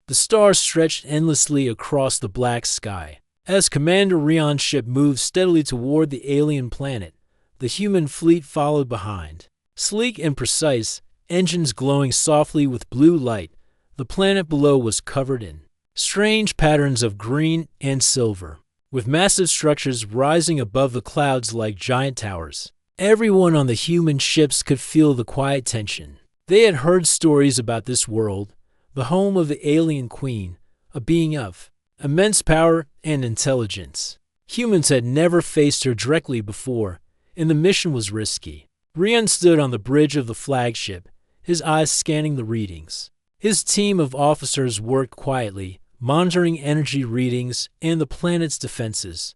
The stars stretched endlessly across the black sky. As Commander Rion's ship moved steadily toward the alien planet, the human fleet followed behind. Sleek and precise, engines glowing softly with blue light, the planet below was covered in strange patterns of green and silver, with massive structures rising above the clouds like giant towers. Everyone on the human ships could feel the quiet tension. They had heard stories about this world, the home of the alien queen, a being of immense power and intelligence. Humans had never faced her directly before, and the mission was risky. Rian stood on the bridge of the flagship, his eyes scanning the readings. His team of officers worked quietly, monitoring energy readings and the planet's defenses.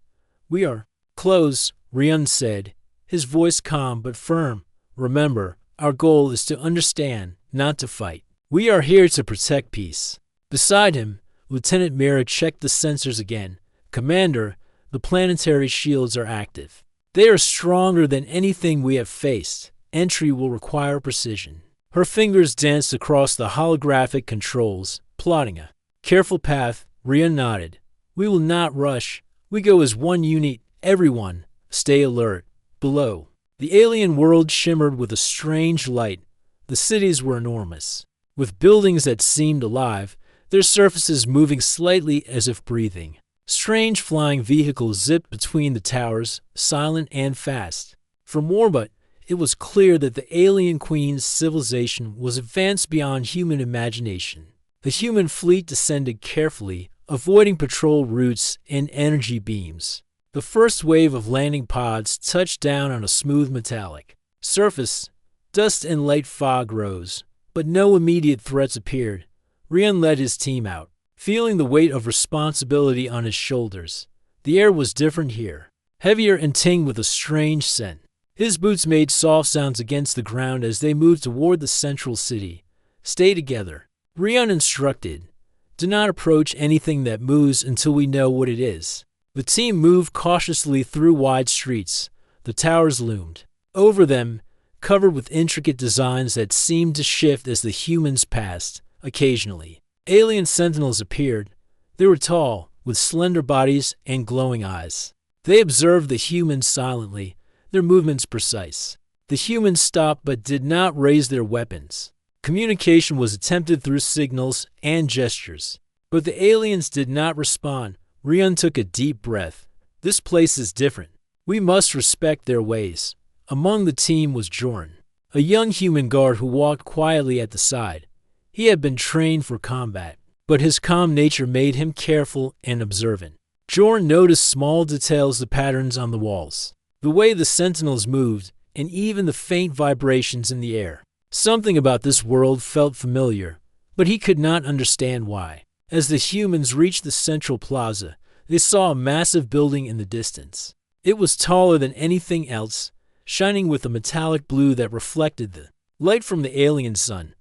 "We are close," Rian said, his voice calm but firm. "Remember, our goal is to understand, not to fight. We are here to protect peace." Beside him, Lieutenant Mira checked the sensors again. "Commander, the planetary shields are active. They are stronger than anything we have faced. Entry will require precision." Her fingers danced across the holographic controls, plotting a careful path. Rian nodded. "We will not rush. We go as one unit. Everyone, stay alert." Below, the alien world shimmered with a strange light. The cities were enormous, with buildings that seemed alive, their surfaces moving slightly as if breathing. Strange flying vehicles zipped between the towers, silent and fast. From orbit, it was clear that the alien queen's civilization was advanced beyond human imagination. The human fleet descended carefully, avoiding patrol routes and energy beams. The first wave of landing pods touched down on a smooth metallic surface. Dust and light fog rose, but no immediate threats appeared. Rian led his team out, feeling the weight of responsibility on his shoulders. The air was different here, heavier and tinged with a strange scent. His boots made soft sounds against the ground as they moved toward the central city. "Stay together," Rian instructed. "Do not approach anything that moves until we know what it is." The team moved cautiously through wide streets. The towers loomed over them, covered with intricate designs that seemed to shift as the humans passed. Occasionally, alien sentinels appeared. They were tall, with slender bodies and glowing eyes. They observed the humans silently, their movements precise. The humans stopped but did not raise their weapons. Communication was attempted through signals and gestures, but the aliens did not respond. Rian took a deep breath. "This place is different. We must respect their ways." Among the team was Joran, a young human guard who walked quietly at the side. He had been trained for combat, but his calm nature made him careful and observant. Joran noticed small details, the patterns on the walls, the way the sentinels moved, and even the faint vibrations in the air. Something about this world felt familiar, but he could not understand why. As the humans reached the central plaza, they saw a massive building in the distance. It was taller than anything else, shining with a metallic blue that reflected the light from the alien sun.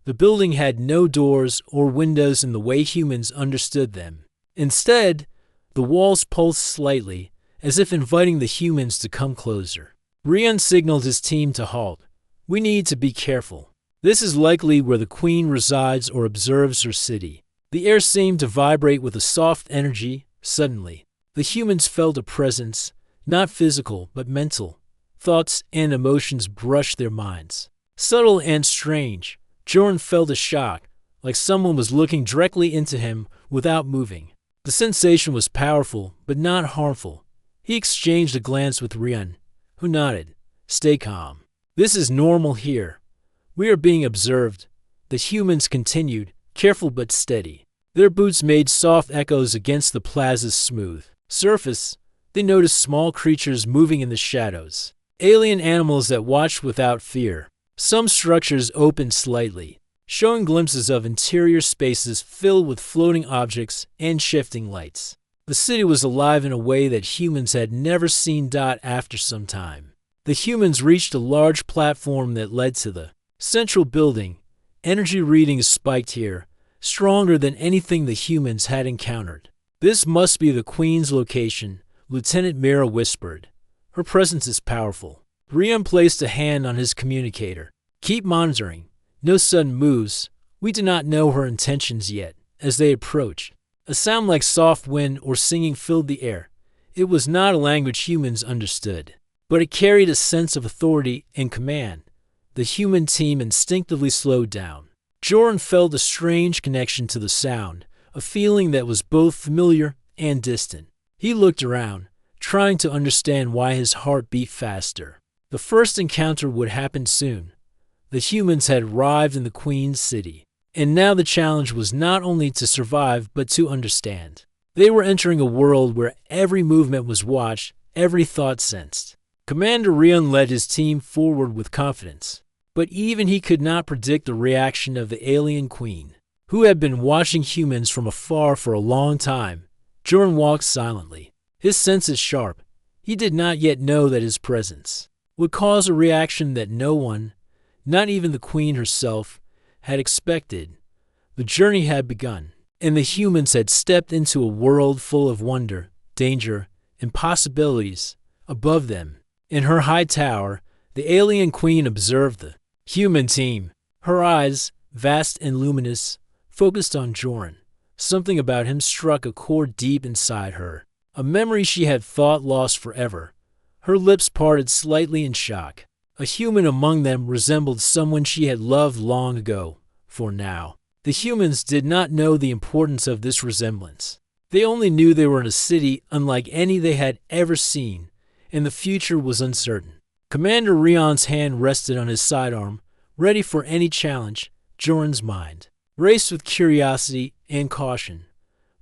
The building had no doors or windows in the way humans understood them. Instead, the walls pulsed slightly, as if inviting the humans to come closer. Rian signaled his team to halt. "We need to be careful. This is likely where the Queen resides or observes her city." The air seemed to vibrate with a soft energy. Suddenly, the humans felt a presence, not physical but mental. Thoughts and emotions brushed their minds. Subtle and strange, Joran felt a shock, like someone was looking directly into him without moving. The sensation was powerful but not harmful. He exchanged a glance with Rian, who nodded. "Stay calm. This is normal here. We are being observed." The humans continued, careful but steady. Their boots made soft echoes against the plaza's smooth surface. They noticed small creatures moving in the shadows, alien animals that watched without fear. Some structures opened slightly, showing glimpses of interior spaces filled with floating objects and shifting lights. The city was alive in a way that humans had never seen. After some time, the humans reached a large platform that led to the central building. Energy readings spiked here, stronger than anything the humans had encountered. "This must be the Queen's location," Lieutenant Mira whispered. "Her presence is powerful." Rian placed a hand on his communicator. "Keep monitoring. No sudden moves. We do not know her intentions yet." as they approached. A sound like soft wind or singing filled the air. It was not a language humans understood, but it carried a sense of authority and command. The human team instinctively slowed down. Joran felt a strange connection to the sound, a feeling that was both familiar and distant. He looked around, trying to understand why his heart beat faster. The first encounter would happen soon. The humans had arrived in the Queen's city, and now the challenge was not only to survive but to understand. They were entering a world where every movement was watched, every thought sensed. Commander Rion led his team forward with confidence, but even he could not predict the reaction of the alien queen, who had been watching humans from afar for a long time. Joran walked silently, his senses sharp. He did not yet know that his presence would cause a reaction that no one, not even the queen herself, had expected. The journey had begun, and the humans had stepped into a world full of wonder, danger, and possibilities. Above them, in her high tower, the alien queen observed the human team. Her eyes, vast and luminous, focused on Joran. Something about him struck a chord deep inside her, a memory she had thought lost forever. Her lips parted slightly in shock. A human among them resembled someone she had loved long ago. For now, the humans did not know the importance of this resemblance. They only knew they were in a city unlike any they had ever seen, and the future was uncertain. Commander Rion's hand rested on his sidearm, ready for any challenge. Joran's mind raced with curiosity and caution.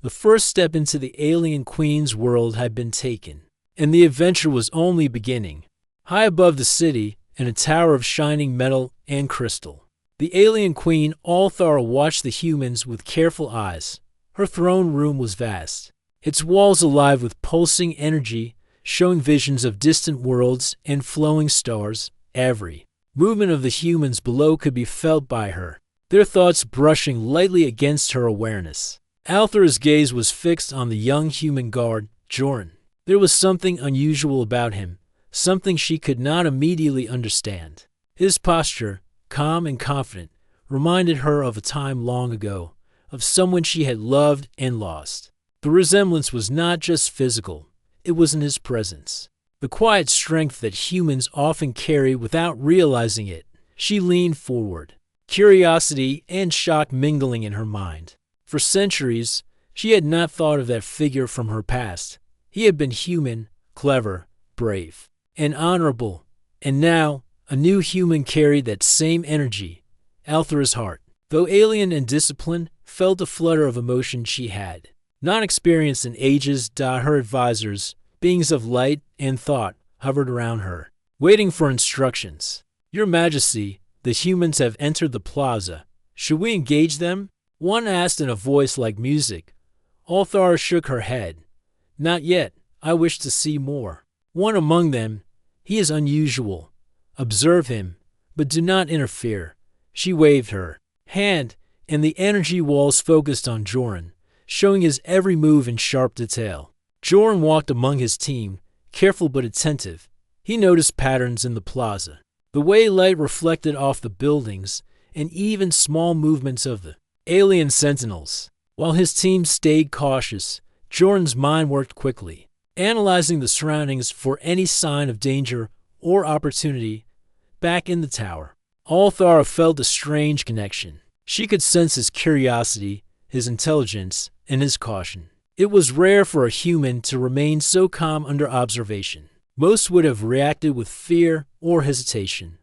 The first step into the alien queen's world had been taken, and the adventure was only beginning. High above the city, in a tower of shining metal and crystal, the alien queen Althara watched the humans with careful eyes. Her throne room was vast, its walls alive with pulsing energy, showing visions of distant worlds and flowing stars. Every movement of the humans below could be felt by her, their thoughts brushing lightly against her awareness. Althara's gaze was fixed on the young human guard, Joran. There was something unusual about him, something she could not immediately understand. His posture, calm and confident, reminded her of a time long ago, of someone she had loved and lost. The resemblance was not just physical, it was in his presence, the quiet strength that humans often carry without realizing it. She leaned forward, curiosity and shock mingling in her mind. For centuries, she had not thought of that figure from her past. He had been human, clever, brave, and honorable, and now a new human carried that same energy. Althara's heart, though alien and disciplined, felt a flutter of emotion she had not experienced in ages. Her advisors, beings of light and thought, hovered around her, waiting for instructions. Your Majesty, the humans have entered the plaza. Should we engage them? One asked in a voice like music. Althara shook her head. Not yet. I wish to see more. One among them, he is unusual. Observe him, but do not interfere. She waved her hand, and the energy walls focused on Joran, showing his every move in sharp detail. Joran walked among his team, careful but attentive. He noticed patterns in the plaza, the way light reflected off the buildings, and even small movements of the alien sentinels. While his team stayed cautious, Joran's mind worked quickly, analyzing the surroundings for any sign of danger or opportunity. Back in the tower, Althara felt a strange connection. She could sense his curiosity, his intelligence, and his caution. It was rare for a human to remain so calm under observation. Most would have reacted with fear or hesitation,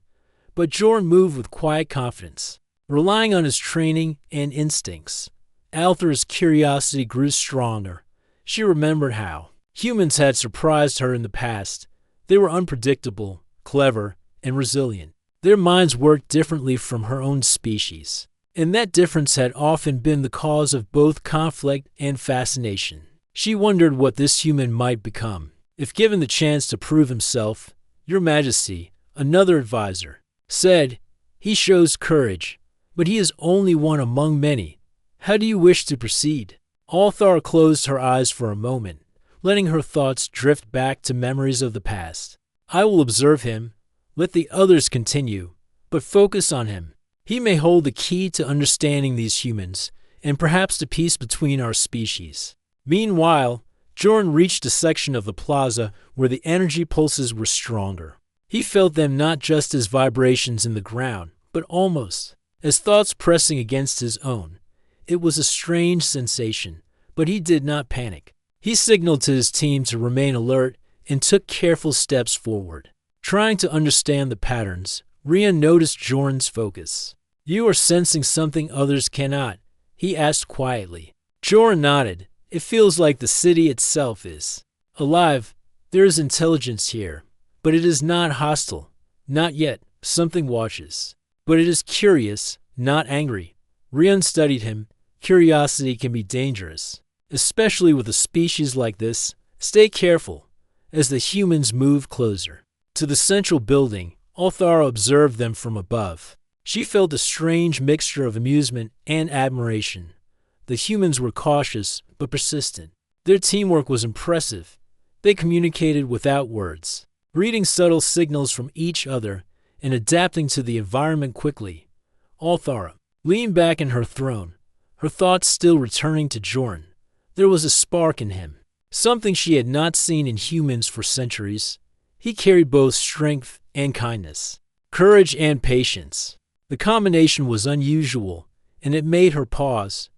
but Joran moved with quiet confidence, relying on his training and instincts. Althara's curiosity grew stronger. She remembered how humans had surprised her in the past. They were unpredictable, clever, and resilient. Their minds worked differently from her own species, and that difference had often been the cause of both conflict and fascination. She wondered what this human might become, if given the chance to prove himself. Your Majesty, another advisor, said, he shows courage, but he is only one among many. How do you wish to proceed? Althara closed her eyes for a moment, letting her thoughts drift back to memories of the past. I will observe him. Let the others continue, but focus on him. He may hold the key to understanding these humans and perhaps the peace between our species. Meanwhile, Jordan reached a section of the plaza where the energy pulses were stronger. He felt them not just as vibrations in the ground, but almost as thoughts pressing against his own. It was a strange sensation, but he did not panic. He signaled to his team to remain alert and took careful steps forward. Trying to understand the patterns, Rian noticed Jordan's focus. "You are sensing something others cannot," he asked quietly. Jordan nodded. "It feels like the city itself is alive. There is intelligence here, but it is not hostile. Not yet. Something watches. But it is curious, not angry." Rian studied him. Curiosity can be dangerous, especially with a species like this. Stay careful. As the humans moved closer to the central building, Althara observed them from above. She felt a strange mixture of amusement and admiration. The humans were cautious but persistent. Their teamwork was impressive. They communicated without words, reading subtle signals from each other and adapting to the environment quickly. Althara leaned back in her throne, her thoughts still returning to Jordan. There was a spark in him, something she had not seen in humans for centuries. He carried both strength and kindness, courage and patience. The combination was unusual, and it made her pause.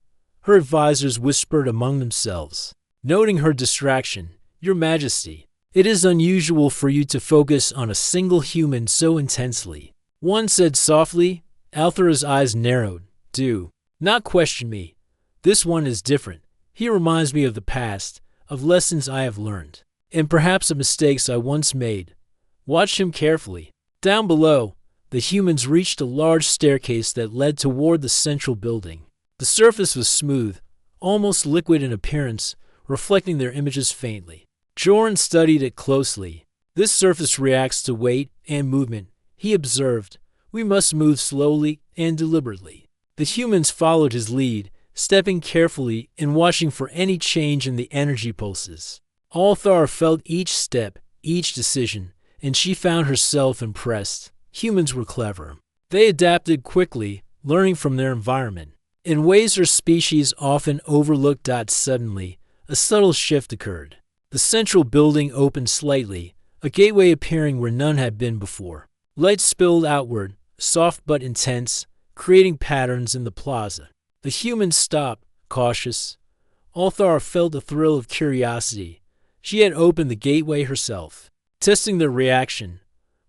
Her advisors whispered among themselves, noting her distraction. "Your Majesty, it is unusual for you to focus on a single human so intensely," one said softly. Althara's eyes narrowed. "Do not question me. This one is different. He reminds me of the past, of lessons I have learned, and perhaps of mistakes I once made. Watch him carefully." Down below, the humans reached a large staircase that led toward the central building. The surface was smooth, almost liquid in appearance, reflecting their images faintly. Jordan studied it closely. "This surface reacts to weight and movement," he observed. "We must move slowly and deliberately." The humans followed his lead, stepping carefully and watching for any change in the energy pulses. Althara felt each step, each decision, and she found herself impressed. Humans were clever. They adapted quickly, learning from their environment in ways her species often overlooked. Suddenly, a subtle shift occurred. The central building opened slightly, a gateway appearing where none had been before. Light spilled outward, soft but intense, creating patterns in the plaza. The humans stopped, cautious. Althara felt a thrill of curiosity. She had opened the gateway herself, testing their reaction.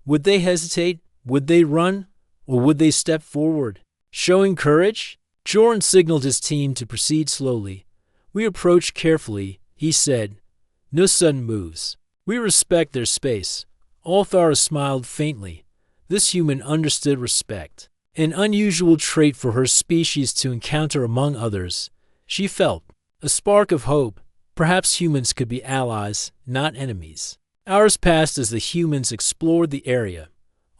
Would they hesitate? Would they run? Or would they step forward? Showing courage? Jordan signaled his team to proceed slowly. "We approach carefully," he said. "No sudden moves. We respect their space." Althara smiled faintly. This human understood respect, an unusual trait for her species to encounter among others. She felt a spark of hope. Perhaps humans could be allies, not enemies. Hours passed as the humans explored the area.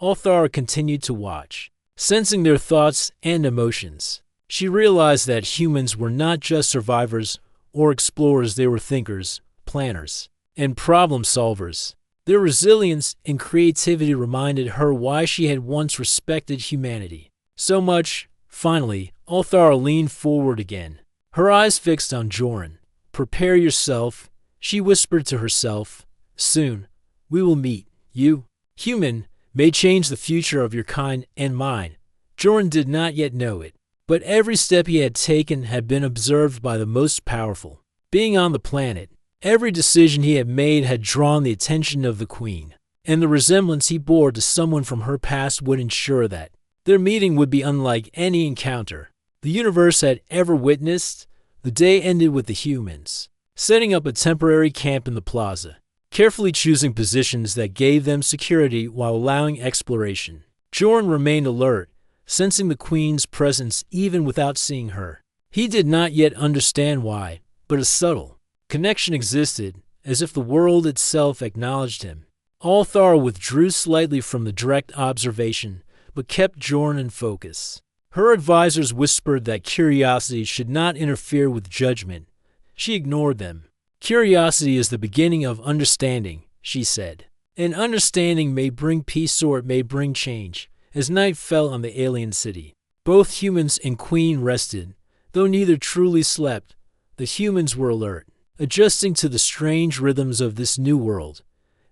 Althara continued to watch, sensing their thoughts and emotions. She realized that humans were not just survivors or explorers, they were thinkers, planners, and problem solvers. Their resilience and creativity reminded her why she had once respected humanity so much. Finally, Althara leaned forward again, her eyes fixed on Jordan. "Prepare yourself," she whispered to herself. "Soon, we will meet. You, human, may change the future of your kind and mine." Jordan did not yet know it, but every step he had taken had been observed by the most powerful being on the planet. Every decision he had made had drawn the attention of the Queen, and the resemblance he bore to someone from her past would ensure that their meeting would be unlike any encounter the universe had ever witnessed. The day ended with the humans setting up a temporary camp in the plaza, carefully choosing positions that gave them security while allowing exploration. Jordan remained alert, sensing the Queen's presence even without seeing her. He did not yet understand why, but a subtle connection existed, as if the world itself acknowledged him. Althara withdrew slightly from the direct observation, but kept Jordan in focus. Her advisors whispered that curiosity should not interfere with judgment. She ignored them. "Curiosity is the beginning of understanding," she said. "And understanding may bring peace or it may bring change." As night fell on the alien city, both humans and Queen rested, Though neither truly slept, the humans were alert, adjusting to the strange rhythms of this new world.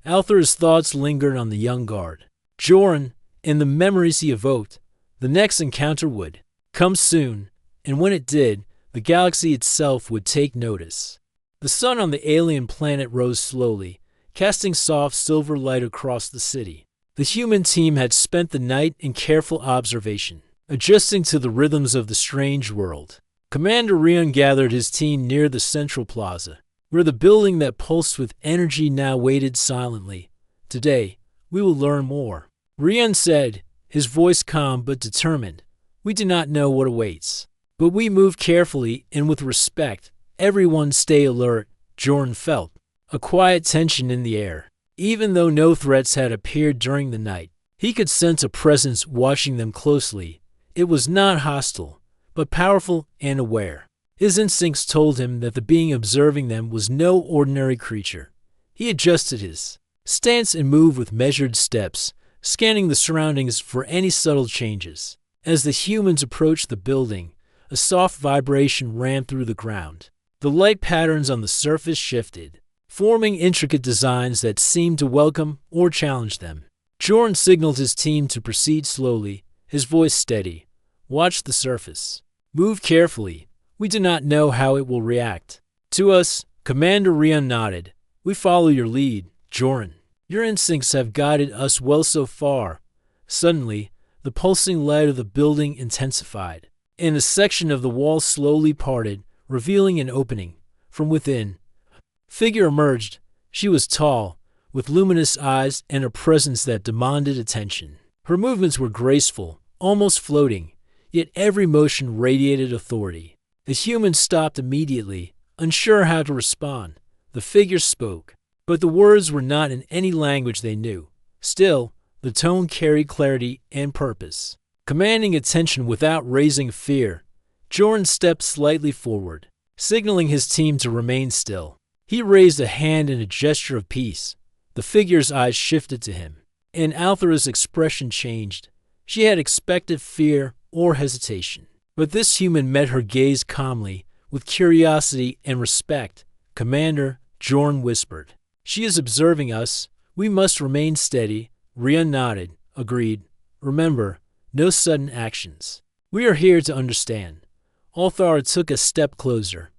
Althor's thoughts lingered on the young guard, Joran, and the memories he evoked. The next encounter would come soon, and when it did, the galaxy itself would take notice. The sun on the alien planet rose slowly, casting soft silver light across the city. The human team had spent the night in careful observation, adjusting to the rhythms of the strange world. Commander Rion gathered his team near the central plaza, where the building that pulsed with energy now waited silently. Today, we will learn more, Rion said, his voice calm but determined. We do not know what awaits, but we move carefully and with respect. Everyone stay alert, Joran felt, a quiet tension in the air. Even though no threats had appeared during the night, he could sense a presence watching them closely. It was not hostile, but powerful and aware. His instincts told him that the being observing them was no ordinary creature. He adjusted his stance and moved with measured steps, scanning the surroundings for any subtle changes. As the humans approached the building, a soft vibration ran through the ground. The light patterns on the surface shifted, forming intricate designs that seemed to welcome or challenge them. Joran signaled his team to proceed slowly, his voice steady. Watch the surface. Move carefully. We do not know how it will react. To us, Commander Rion nodded. We follow your lead, Joran. Your instincts have guided us well so far. Suddenly, the pulsing light of the building intensified, and a section of the wall slowly parted, revealing an opening. From within, a figure emerged. She was tall, with luminous eyes and a presence that demanded attention. Her movements were graceful, almost floating, yet every motion radiated authority. The humans stopped immediately, unsure how to respond. The figure spoke, but the words were not in any language they knew. Still, the tone carried clarity and purpose, commanding attention without raising fear. Joran stepped slightly forward, signaling his team to remain still. He raised a hand in a gesture of peace. The figure's eyes shifted to him, and Althor's expression changed. She had expected fear or hesitation, but this human met her gaze calmly, with curiosity and respect. Commander, Joran whispered. She is observing us. We must remain steady. Rion nodded, agreed. Remember, no sudden actions. We are here to understand. Althor took a step closer.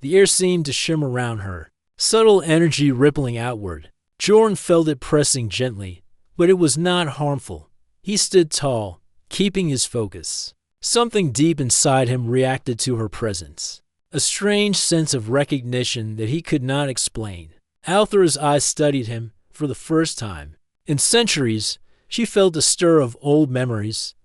The air seemed to shimmer around her, subtle energy rippling outward. Joran felt it pressing gently, but it was not harmful. He stood tall, keeping his focus. Something deep inside him reacted to her presence, a strange sense of recognition that he could not explain. Althor's eyes studied him for the first time. In centuries, she felt a stir of old memories.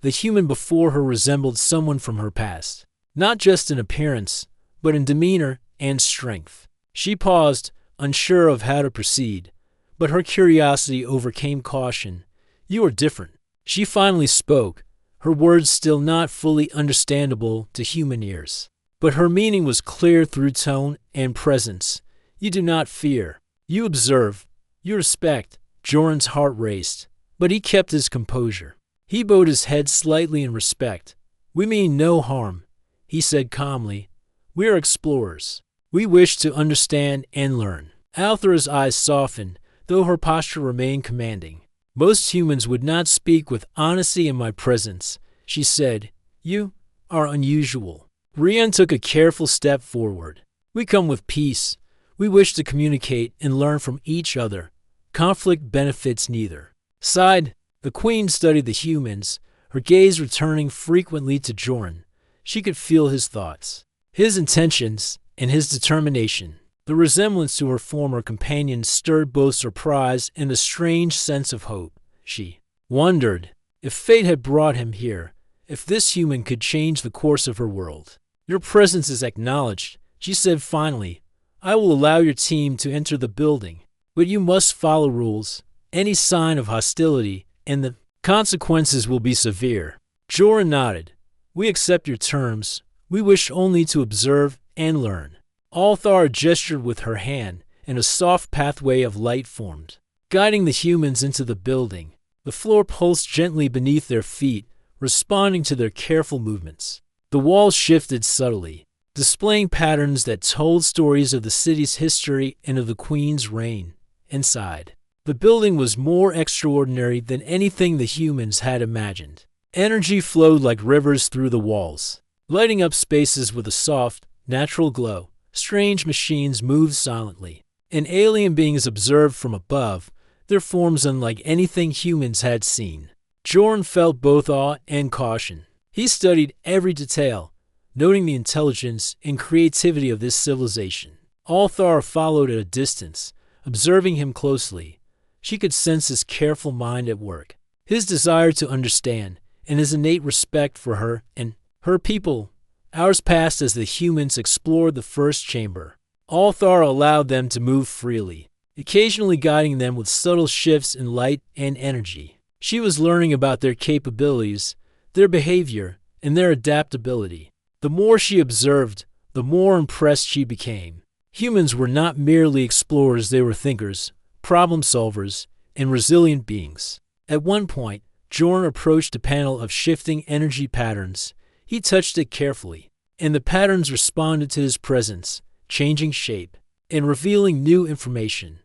The human before her resembled someone from her past, not just in appearance, but in demeanor and strength. She paused, unsure of how to proceed, but her curiosity overcame caution. You are different. She finally spoke, her words still not fully understandable to human ears, but her meaning was clear through tone and presence. You do not fear. You observe. You respect. Joran's heart raced, but he kept his composure. He bowed his head slightly in respect. We mean no harm, he said calmly. We are explorers. We wish to understand and learn. Althor's eyes softened, though her posture remained commanding. Most humans would not speak with honesty in my presence, she said. You are unusual. Rion took a careful step forward. We come with peace. We wish to communicate and learn from each other. Conflict benefits neither. Sighed, the queen studied the humans, her gaze returning frequently to Joran. She could feel his thoughts, his intentions, and his determination. The resemblance to her former companion stirred both surprise and a strange sense of hope. She wondered if fate had brought him here, if this human could change the course of her world. Your presence is acknowledged, she said finally. I will allow your team to enter the building, but you must follow rules. Any sign of hostility, and the consequences will be severe. Joran nodded. We accept your terms. We wish only to observe and learn. Althor gestured with her hand, and a soft pathway of light formed, guiding the humans into the building. The floor pulsed gently beneath their feet, responding to their careful movements. The walls shifted subtly, displaying patterns that told stories of the city's history and of the Queen's reign. Inside, the building was more extraordinary than anything the humans had imagined. Energy flowed like rivers through the walls, lighting up spaces with a soft, natural glow. Strange machines moved silently, and alien beings observed from above, their forms unlike anything humans had seen. Jorn felt both awe and caution. He studied every detail, noting the intelligence and creativity of this civilization. Althar followed at a distance, observing him closely. She could sense his careful mind at work, his desire to understand, and his innate respect for her and her people. Hours passed as the humans explored the first chamber. Althar allowed them to move freely, occasionally guiding them with subtle shifts in light and energy. She was learning about their capabilities, their behavior, and their adaptability. The more she observed, the more impressed she became. Humans were not merely explorers, they were thinkers, problem solvers, and resilient beings. At one point, Jorn approached a panel of shifting energy patterns. He touched it carefully, and the patterns responded to his presence, changing shape and revealing new information.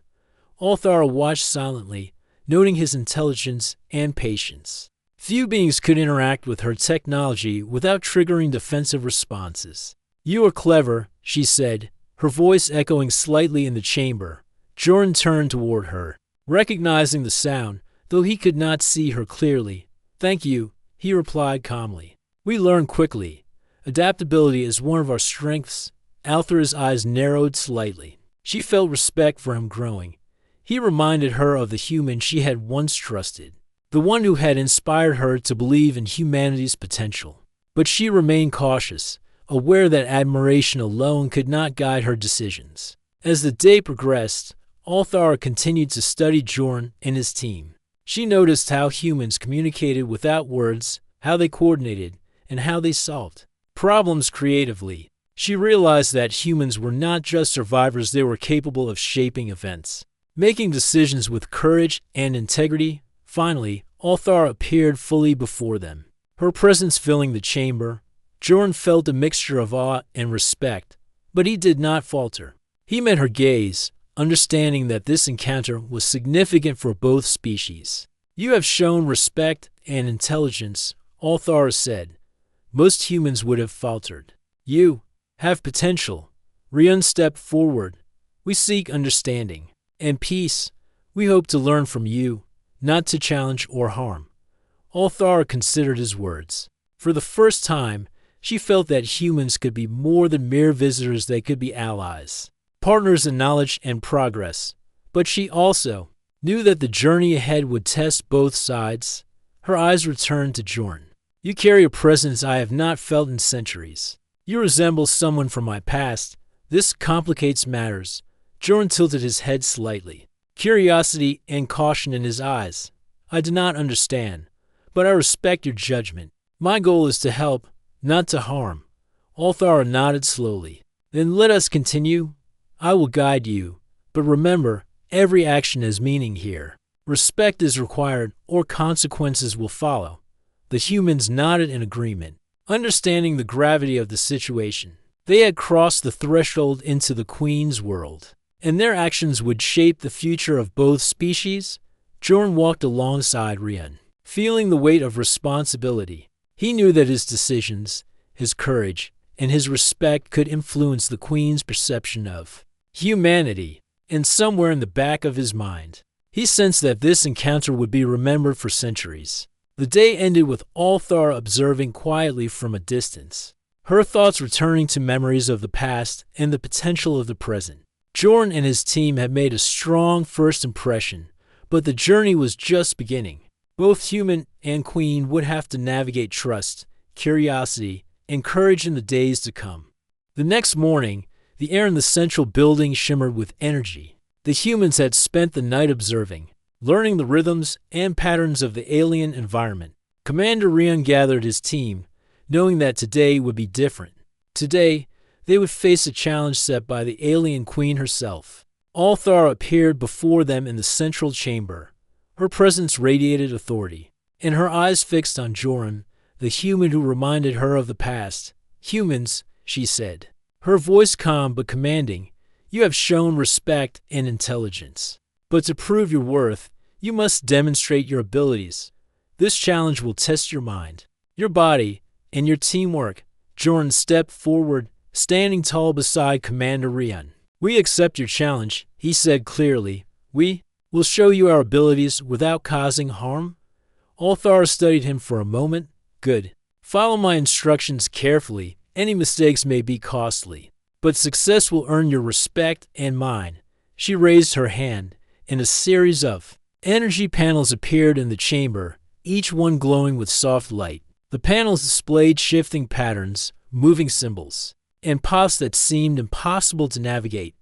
Althar watched silently, noting his intelligence and patience. Few beings could interact with her technology without triggering defensive responses. "You are clever," she said, her voice echoing slightly in the chamber. Jorn turned toward her, recognizing the sound, though he could not see her clearly. "Thank you," he replied calmly. "We learn quickly. Adaptability is one of our strengths." Althar's eyes narrowed slightly. She felt respect for him growing. He reminded her of the human she had once trusted, the one who had inspired her to believe in humanity's potential. But she remained cautious, aware that admiration alone could not guide her decisions. As the day progressed, Althar continued to study Jorn and his team. She noticed how humans communicated without words, how they coordinated, and how they solved problems creatively. She realized that humans were not just survivors, they were capable of shaping events, making decisions with courage and integrity. Finally, Althar appeared fully before them, her presence filling the chamber. Jorn felt a mixture of awe and respect, but he did not falter. He met her gaze, understanding that this encounter was significant for both species. "You have shown respect and intelligence," Althar said. "Most humans would have faltered. You have potential." Rian stepped forward. "We seek understanding and peace. We hope to learn from you, not to challenge or harm." Althar considered his words. For the first time, she felt that humans could be more than mere visitors, they could be allies, partners in knowledge and progress. But she also knew that the journey ahead would test both sides. Her eyes returned to Jorn. "You carry a presence I have not felt in centuries. You resemble someone from my past. This complicates matters." Jorn tilted his head slightly, curiosity and caution in his eyes. "I do not understand, but I respect your judgment. My goal is to help, not to harm." Althar nodded slowly. "Then let us continue. I will guide you, but remember, every action has meaning here. Respect is required, or consequences will follow." The humans nodded in agreement, understanding the gravity of the situation. They had crossed the threshold into the Queen's world, and their actions would shape the future of both species. Jorn walked alongside Rian, feeling the weight of responsibility. He knew that his decisions, his courage, and his respect could influence the Queen's perception of humanity. And somewhere in the back of his mind, he sensed that this encounter would be remembered for centuries. The day ended with Althar observing quietly from a distance, her thoughts returning to memories of the past and the potential of the present. Jorn and his team had made a strong first impression, but the journey was just beginning. Both human and Queen would have to navigate trust, curiosity, and courage in the days to come. The next morning, the air in the central building shimmered with energy. The humans had spent the night observing, learning the rhythms and patterns of the alien environment. Commander Rian gathered his team, knowing that today would be different. Today, they would face a challenge set by the alien queen herself. Althar appeared before them in the central chamber. Her presence radiated authority, and her eyes fixed on Jorn, the human who reminded her of the past "Humans," she said, her voice calm but commanding, "you have shown respect and intelligence. But to prove your worth, you must demonstrate your abilities. This challenge will test your mind, your body, and your teamwork." Jordan stepped forward, standing tall beside Commander Rion. "We accept your challenge," he said clearly. "We will show you our abilities without causing harm." Althar studied him for a moment. "Good. Follow my instructions carefully. Any mistakes may be costly, but success will earn your respect and mine." She raised her hand, and a series of energy panels appeared in the chamber, each one glowing with soft light. The panels displayed shifting patterns, moving symbols, and paths that seemed impossible to navigate.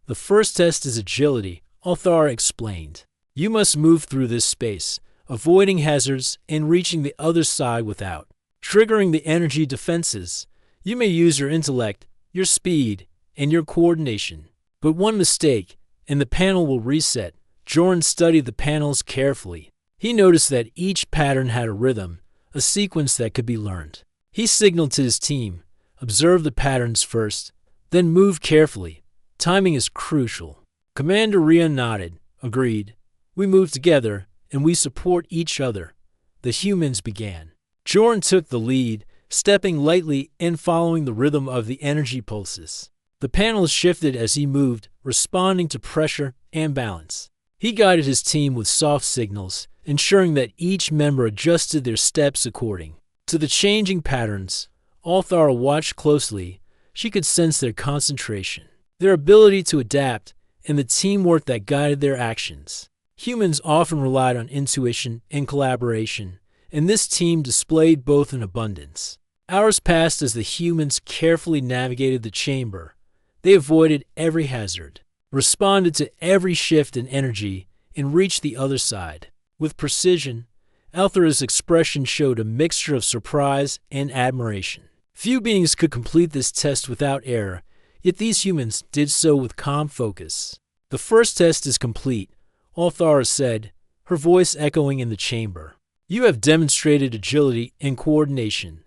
"The first test is agility," Althar explained. "You must move through this space, avoiding hazards and reaching the other side without triggering the energy defenses. You may use your intellect, your speed, and your coordination. But one mistake, and the panel will reset." Jordan studied the panels carefully. He noticed that each pattern had a rhythm, a sequence that could be learned. He signaled to his team, "Observe the patterns first, then move carefully. Timing is crucial." Commander Rion nodded, agreed. "We move together, and we support each other." The humans began. Jordan took the lead, stepping lightly and following the rhythm of the energy pulses. The panels shifted as he moved, responding to pressure and balance. He guided his team with soft signals, ensuring that each member adjusted their steps according to the changing patterns. Althar watched closely. She could sense their concentration, their ability to adapt, and the teamwork that guided their actions. Humans often relied on intuition and collaboration, and this team displayed both in abundance. Hours passed as the humans carefully navigated the chamber. They avoided every hazard, responded to every shift in energy, and reached the other side with precision. Althar's expression showed a mixture of surprise and admiration. Few beings could complete this test without error, yet these humans did so with calm focus. "The first test is complete," Althar said, her voice echoing in the chamber. "You have demonstrated agility and coordination.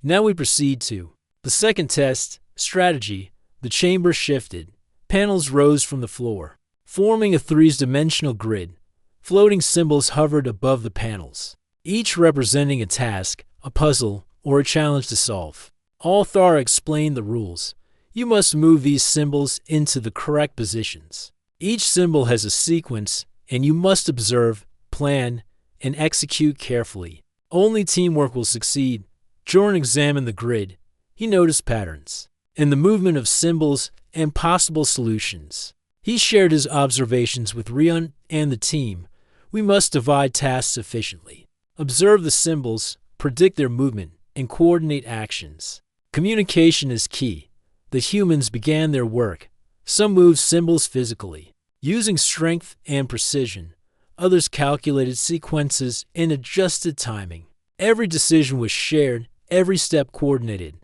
Now we proceed to the second test, strategy." The chamber shifted. Panels rose from the floor, forming a three-dimensional grid. Floating symbols hovered above the panels, each representing a task, a puzzle, or a challenge to solve. Althar explained the rules. "You must move these symbols into the correct positions. Each symbol has a sequence, and you must observe, plan, and execute carefully. Only teamwork will succeed." Jordan examined the grid. He noticed patterns in the movement of symbols and possible solutions. He shared his observations with Rion and the team. "We must divide tasks efficiently. Observe the symbols, predict their movement, and coordinate actions. Communication is key." The humans began their work. Some moved symbols physically, using strength and precision. Others calculated sequences and adjusted timing. Every decision was shared, every step coordinated.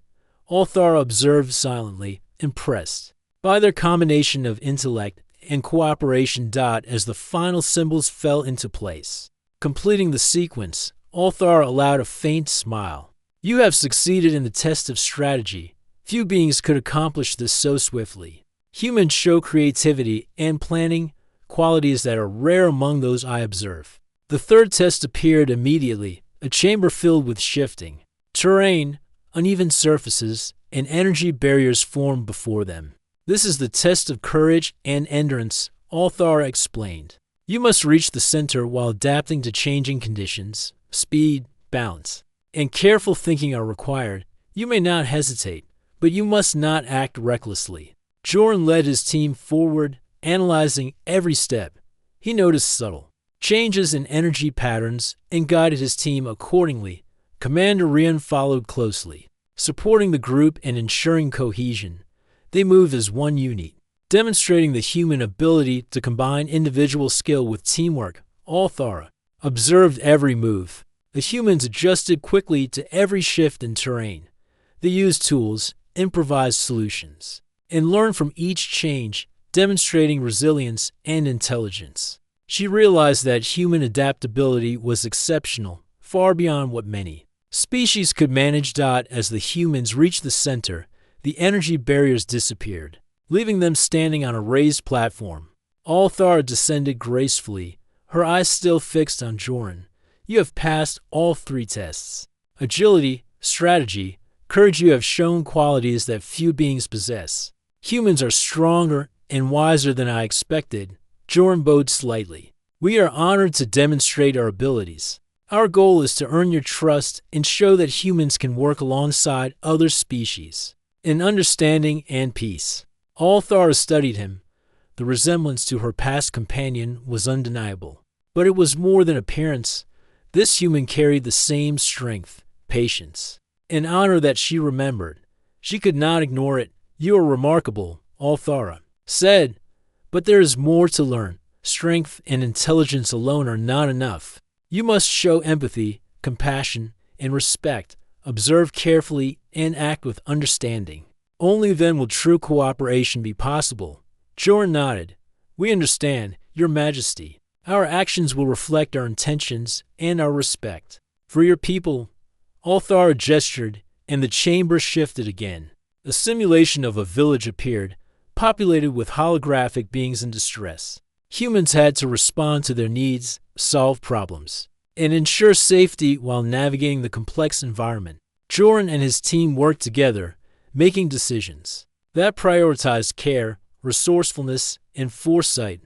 Althar observed silently, impressed by their combination of intellect and cooperation. As the final symbols fell into place, completing the sequence, Althar allowed a faint smile. "You have succeeded in the test of strategy. Few beings could accomplish this so swiftly. Humans show creativity and planning, qualities that are rare among those I observe." The third test appeared immediately, a chamber filled with shifting terrain, uneven surfaces, and energy barriers formed before them. "This is the test of courage and endurance," Althar explained. "You must reach the center while adapting to changing conditions. Speed, balance, and careful thinking are required. You may not hesitate, but you must not act recklessly." Jordan led his team forward, analyzing every step. He noticed subtle changes in energy patterns and guided his team accordingly. Commander Rion followed closely, supporting the group and ensuring cohesion. They moved as one unit, demonstrating the human ability to combine individual skill with teamwork. Althar observed every move. The humans adjusted quickly to every shift in terrain. They used tools, improvised solutions, and learned from each change, demonstrating resilience and intelligence. She realized that human adaptability was exceptional, far beyond what many Species could manage. As the humans reached the center, the energy barriers disappeared, leaving them standing on a raised platform. Althara descended gracefully, her eyes still fixed on Joran. You have passed all 3 tests. Agility, strategy, courage. You have shown qualities that few beings possess. Humans are stronger and wiser than I expected. Joran bowed slightly. We are honored to demonstrate our abilities. Our goal is to earn your trust and show that humans can work alongside other species in understanding and peace. Althara studied him. The resemblance to her past companion was undeniable. But it was more than appearance. This human carried the same strength, patience, and honor that she remembered. She could not ignore it. You are remarkable, Althara said, but there is more to learn. Strength and intelligence alone are not enough. You must show empathy, compassion, and respect, observe carefully, and act with understanding. Only then will true cooperation be possible. Joran nodded. We understand, Your Majesty. Our actions will reflect our intentions and our respect. For your people, Althara gestured, and the chamber shifted again. A simulation of a village appeared, populated with holographic beings in distress. Humans had to respond to their needs, solve problems, and ensure safety while navigating the complex environment. Joran and his team worked together, making decisions that prioritized care, resourcefulness, and foresight.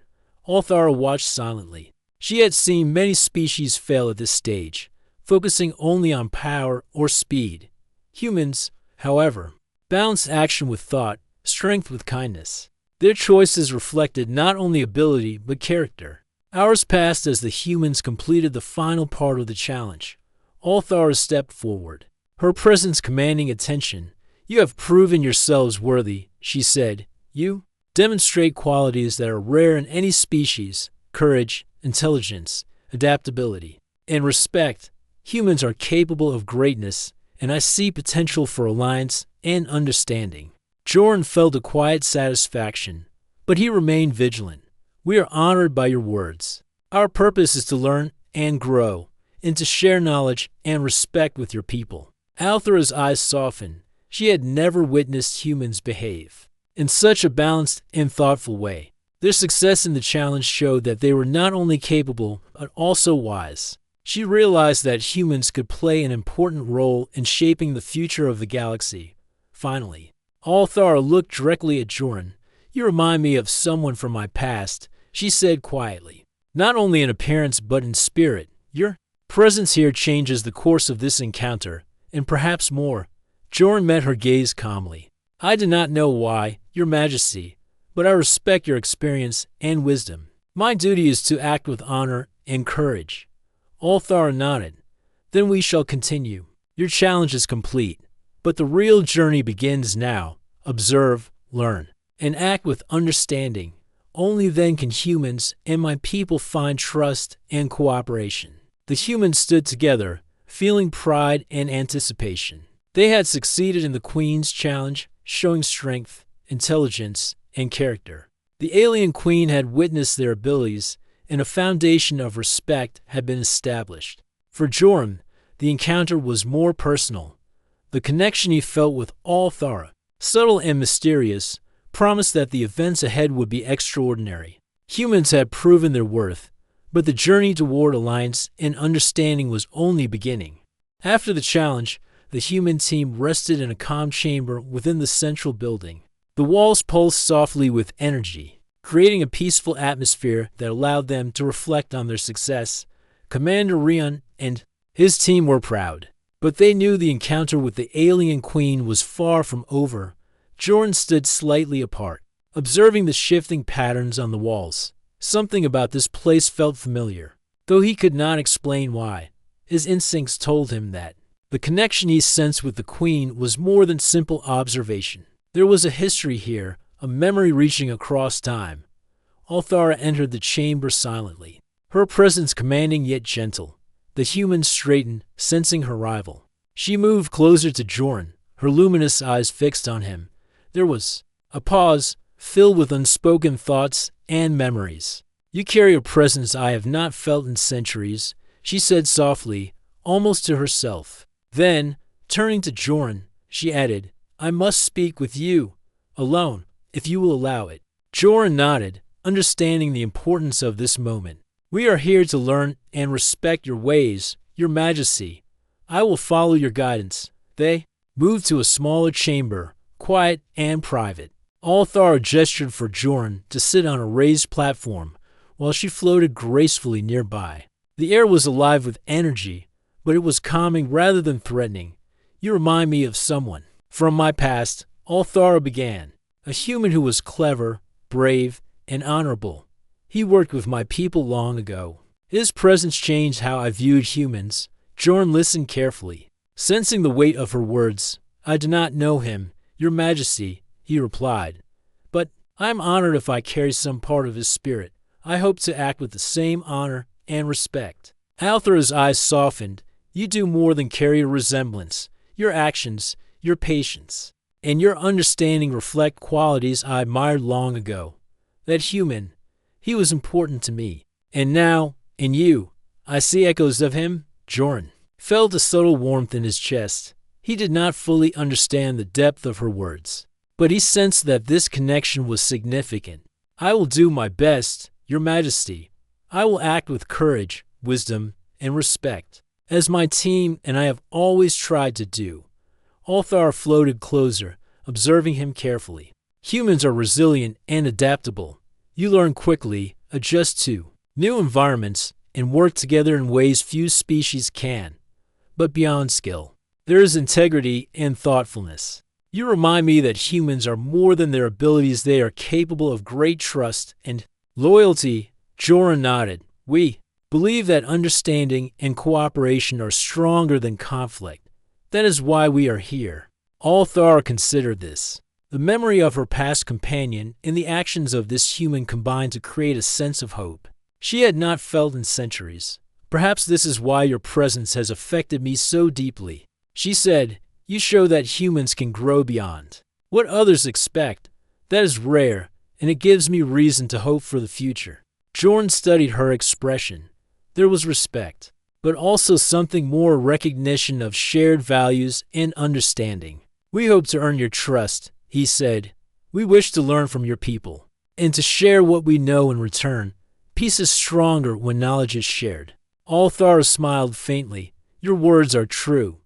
Althara watched silently. She had seen many species fail at this stage, focusing only on power or speed. Humans, however, balanced action with thought, strength with kindness. Their choices reflected not only ability but character. Hours passed as the humans completed the final part of the challenge. Althara stepped forward, her presence commanding attention. You have proven yourselves worthy, she said. You demonstrate qualities that are rare in any species: courage, intelligence, adaptability, and respect. Humans are capable of greatness, and I see potential for alliance and understanding. Joran felt a quiet satisfaction, but he remained vigilant. We are honored by your words. Our purpose is to learn and grow, and to share knowledge and respect with your people. Althara's eyes softened. She had never witnessed humans behave in such a balanced and thoughtful way. Their success in the challenge showed that they were not only capable, but also wise. She realized that humans could play an important role in shaping the future of the galaxy. Finally, Althara looked directly at Joran. You remind me of someone from my past, she said quietly. Not only in appearance but in spirit. Your presence here changes the course of this encounter, and perhaps more. Joran met her gaze calmly. I do not know why, Your Majesty, but I respect your experience and wisdom. My duty is to act with honor and courage. Althara nodded. Then we shall continue. Your challenge is complete, but the real journey begins now. Observe, learn, and act with understanding. Only then can humans and my people find trust and cooperation. The humans stood together, feeling pride and anticipation. They had succeeded in the Queen's challenge, showing strength, intelligence, and character. The alien queen had witnessed their abilities, and a foundation of respect had been established. For Joran, the encounter was more personal. The connection he felt with Althara, subtle and mysterious, promised that the events ahead would be extraordinary. Humans had proven their worth, but the journey toward alliance and understanding was only beginning. After the challenge, the human team rested in a calm chamber within the central building. The walls pulsed softly with energy, creating a peaceful atmosphere that allowed them to reflect on their success. Commander Rion and his team were proud, but they knew the encounter with the alien queen was far from over. Joran stood slightly apart, observing the shifting patterns on the walls. Something about this place felt familiar, though he could not explain why. His instincts told him that the connection he sensed with the queen was more than simple observation. There was a history here, a memory reaching across time. Althara entered the chamber silently, her presence commanding yet gentle. The human straightened, sensing her rival. She moved closer to Joran, her luminous eyes fixed on him. There was a pause, filled with unspoken thoughts and memories. You carry a presence I have not felt in centuries, she said softly, almost to herself. Then, turning to Joran, she added, I must speak with you, alone, if you will allow it. Joran nodded, understanding the importance of this moment. We are here to learn and respect your ways, your majesty. I will follow your guidance. They moved to a smaller chamber, quiet and private. Althar gestured for Joran to sit on a raised platform, while she floated gracefully nearby. The air was alive with energy, but it was calming rather than threatening. You remind me of someone from my past, Althara began, a human who was clever, brave, and honorable. He worked with my people long ago. His presence changed how I viewed humans. Joran listened carefully, sensing the weight of her words. I do not know him, your majesty, he replied. But I am honored if I carry some part of his spirit. I hope to act with the same honor and respect. Althara's eyes softened. You do more than carry a resemblance. Your actions, your patience, and your understanding reflect qualities I admired long ago. That human, he was important to me. And now, in you, I see echoes of him. Joran felt a subtle warmth in his chest. He did not fully understand the depth of her words, but he sensed that this connection was significant. I will do my best, your majesty. I will act with courage, wisdom, and respect, as my team and I have always tried to do. Althar floated closer, observing him carefully. Humans are resilient and adaptable. You learn quickly, adjust to new environments, and work together in ways few species can. But beyond skill, there is integrity and thoughtfulness. You remind me that humans are more than their abilities. They are capable of great trust and loyalty. Joran nodded. We believe that understanding and cooperation are stronger than conflict. That is why we are here. Althar considered this. The memory of her past companion and the actions of this human combined to create a sense of hope she had not felt in centuries. Perhaps this is why your presence has affected me so deeply. She said, you show that humans can grow beyond what others expect. That is rare, and it gives me reason to hope for the future. Joran studied her expression. There was respect, but also something more, recognition of shared values and understanding. We hope to earn your trust, he said. We wish to learn from your people and to share what we know in return. Peace is stronger when knowledge is shared. Althar smiled faintly. Your words are true,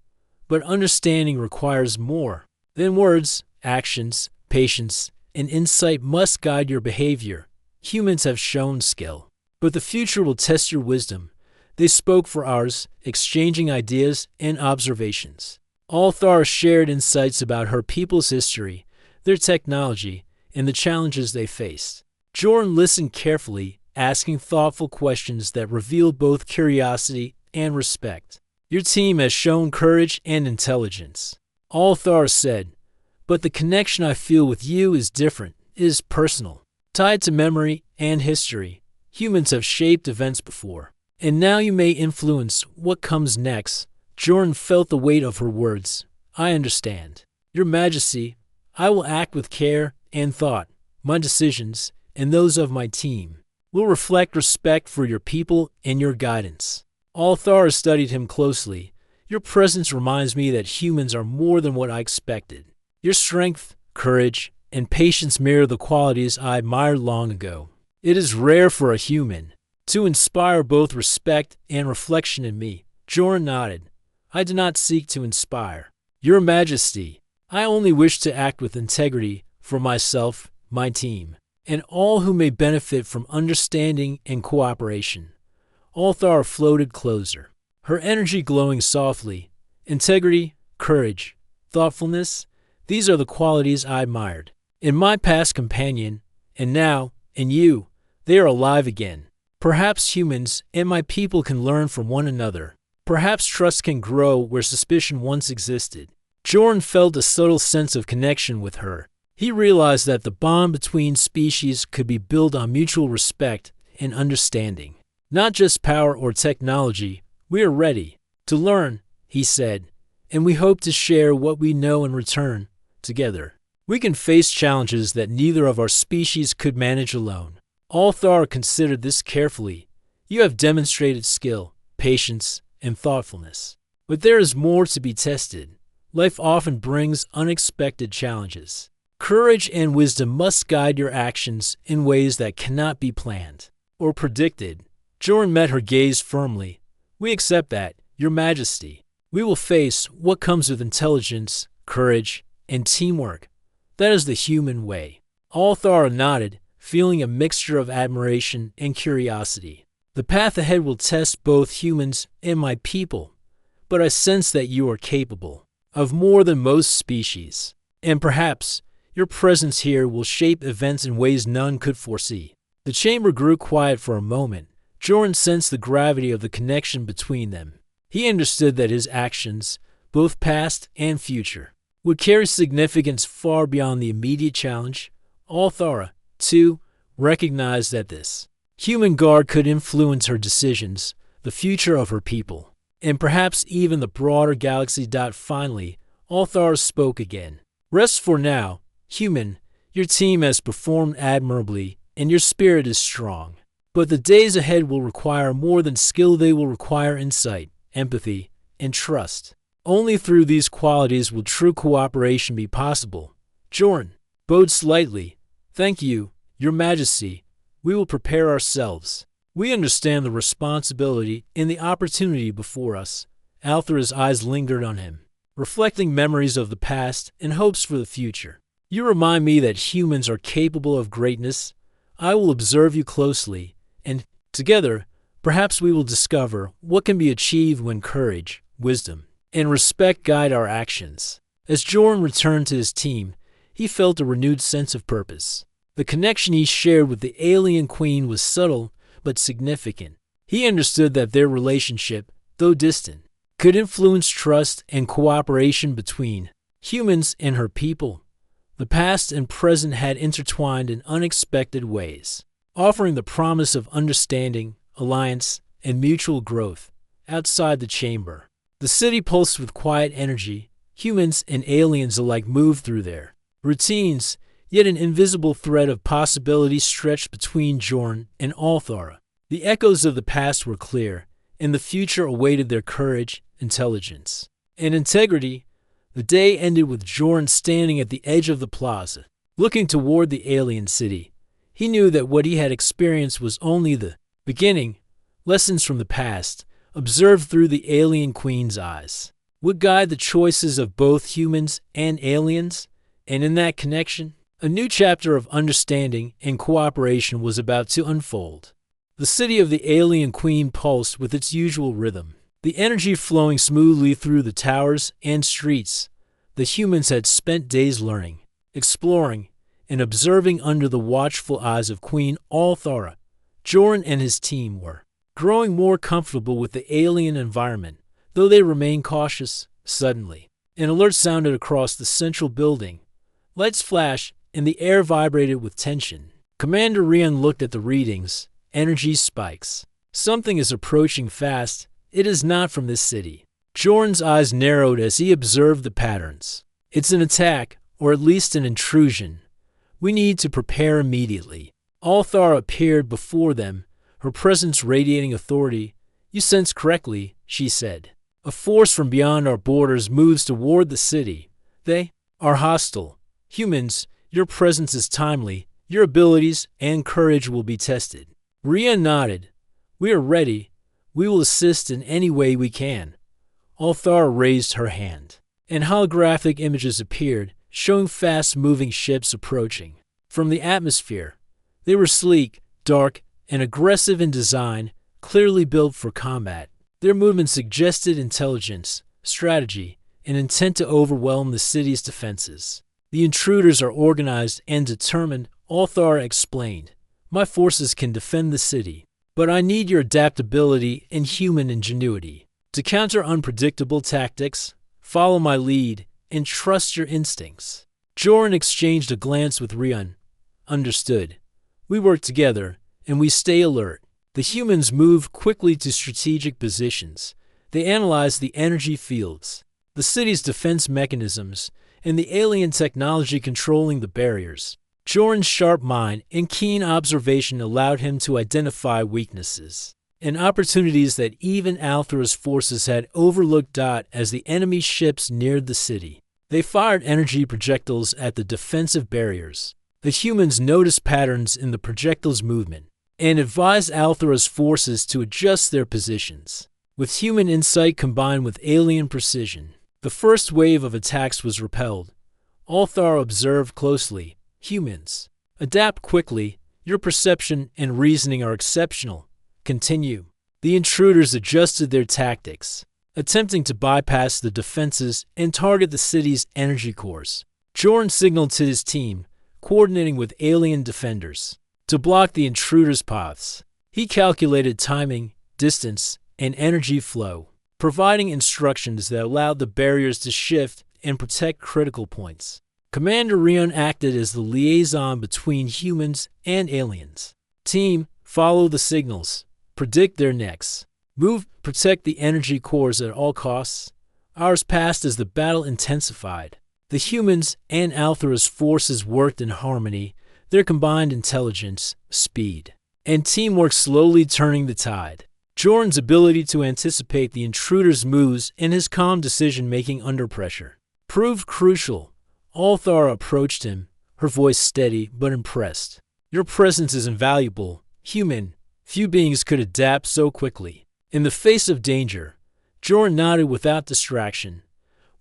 but understanding requires more than words. Actions, patience, and insight must guide your behavior. Humans have shown skill, but the future will test your wisdom. They spoke for ours, exchanging ideas and observations. Althar shared insights about her people's history, their technology, and the challenges they faced. Joran listened carefully, asking thoughtful questions that revealed both curiosity and respect. Your team has shown courage and intelligence, Althar said, but the connection I feel with you is different, is personal, tied to memory and history. Humans have shaped events before, and now you may influence what comes next. Joran felt the weight of her words. I understand. Your Majesty, I will act with care and thought. My decisions, and those of my team, will reflect respect for your people and your guidance. Althar studied him closely. Your presence reminds me that humans are more than what I expected. Your strength, courage, and patience mirror the qualities I admired long ago. It is rare for a human to inspire both respect and reflection in me. Joran nodded. I do not seek to inspire. Your Majesty, I only wish to act with integrity for myself, my team, and all who may benefit from understanding and cooperation. Althar floated closer, her energy glowing softly. Integrity, courage, thoughtfulness, these are the qualities I admired in my past companion, and now, in you, they are alive again. Perhaps humans and my people can learn from one another. Perhaps trust can grow where suspicion once existed. Joran felt a subtle sense of connection with her. He realized that the bond between species could be built on mutual respect and understanding. Not just power or technology. We are ready to learn, he said, and we hope to share what we know in return. Together, we can face challenges that neither of our species could manage alone. Althar considered this carefully. You have demonstrated skill, patience, and thoughtfulness. But there is more to be tested. Life often brings unexpected challenges. Courage and wisdom must guide your actions in ways that cannot be planned or predicted. Joran met her gaze firmly. We accept that, Your Majesty. We will face what comes with intelligence, courage, and teamwork. That is the human way. Althara nodded, feeling a mixture of admiration and curiosity. The path ahead will test both humans and my people, but I sense that you are capable of more than most species, and perhaps your presence here will shape events in ways none could foresee. The chamber grew quiet for a moment. Joran sensed the gravity of the connection between them. He understood that his actions, both past and future, would carry significance far beyond the immediate challenge. Althara, too, recognized that this human guard could influence her decisions, the future of her people, and perhaps even the broader galaxy. Finally, Althara spoke again. Rest for now, human. Your team has performed admirably, and your spirit is strong. But the days ahead will require more than skill. They will require insight, empathy, and trust. Only through these qualities will true cooperation be possible. Joran bowed slightly. Thank you, Your Majesty. We will prepare ourselves. We understand the responsibility and the opportunity before us. Althara's eyes lingered on him, reflecting memories of the past and hopes for the future. You remind me that humans are capable of greatness. I will observe you closely, and together, perhaps we will discover what can be achieved when courage, wisdom, and respect guide our actions. As Joran returned to his team, he felt a renewed sense of purpose. The connection he shared with the alien queen was subtle but significant. He understood that their relationship, though distant, could influence trust and cooperation between humans and her people. The past and present had intertwined in unexpected ways, offering the promise of understanding, alliance, and mutual growth. Outside the chamber, the city pulsed with quiet energy. Humans and aliens alike moved through their routines, yet an invisible thread of possibility stretched between Joran and Althara. The echoes of the past were clear, and the future awaited their courage, intelligence, and integrity. The day ended with Joran standing at the edge of the plaza, looking toward the alien city. He knew that what he had experienced was only the beginning. Lessons from the past, observed through the alien queen's eyes, would guide the choices of both humans and aliens, and in that connection, a new chapter of understanding and cooperation was about to unfold. The city of the alien queen pulsed with its usual rhythm, the energy flowing smoothly through the towers and streets. The humans had spent days learning, exploring, and observing under the watchful eyes of Queen Althara. Joran and his team were growing more comfortable with the alien environment, though they remained cautious. Suddenly, an alert sounded across the central building. Lights flashed, and the air vibrated with tension. Commander Rian looked at the readings. Energy spikes. Something is approaching fast. It is not from this city. Joran's eyes narrowed as he observed the patterns. It's an attack, or at least an intrusion. We need to prepare immediately. Althara appeared before them, her presence radiating authority. You sense correctly, she said. A force from beyond our borders moves toward the city. They are hostile. Humans, your presence is timely. Your abilities and courage will be tested. Rian nodded. We are ready. We will assist in any way we can. Althara raised her hand, and holographic images appeared, showing fast-moving ships approaching. From the atmosphere, they were sleek, dark, and aggressive in design, clearly built for combat. Their movement suggested intelligence, strategy, and intent to overwhelm the city's defenses. The intruders are organized and determined, Althara explained. My forces can defend the city, but I need your adaptability and human ingenuity. To counter unpredictable tactics, follow my lead, and trust your instincts. Joran exchanged a glance with Rian. Understood. We work together, and we stay alert. The humans moved quickly to strategic positions. They analyzed the energy fields, the city's defense mechanisms, and the alien technology controlling the barriers. Joran's sharp mind and keen observation allowed him to identify weaknesses and opportunities that even Althor's forces had overlooked. As the enemy ships neared the city, they fired energy projectiles at the defensive barriers. The humans noticed patterns in the projectiles' movement and advised Althor's forces to adjust their positions. With human insight combined with alien precision, the first wave of attacks was repelled. Althor observed closely. Humans, adapt quickly. Your perception and reasoning are exceptional. Continue. The intruders adjusted their tactics, attempting to bypass the defenses and target the city's energy cores. Jorn signaled to his team, coordinating with alien defenders, to block the intruders' paths. He calculated timing, distance, and energy flow, providing instructions that allowed the barriers to shift and protect critical points. Commander Rion acted as the liaison between humans and aliens. Team, follow the signals. Predict their next move. Protect the energy cores at all costs. Hours passed as the battle intensified. The humans and Althor's forces worked in harmony, their combined intelligence, speed, and teamwork slowly turning the tide. Jorn's ability to anticipate the intruders' moves and his calm decision-making under pressure proved crucial. Althor approached him, her voice steady but impressed. Your presence is invaluable, human. Few beings could adapt so quickly. In the face of danger, Jorn nodded without distraction.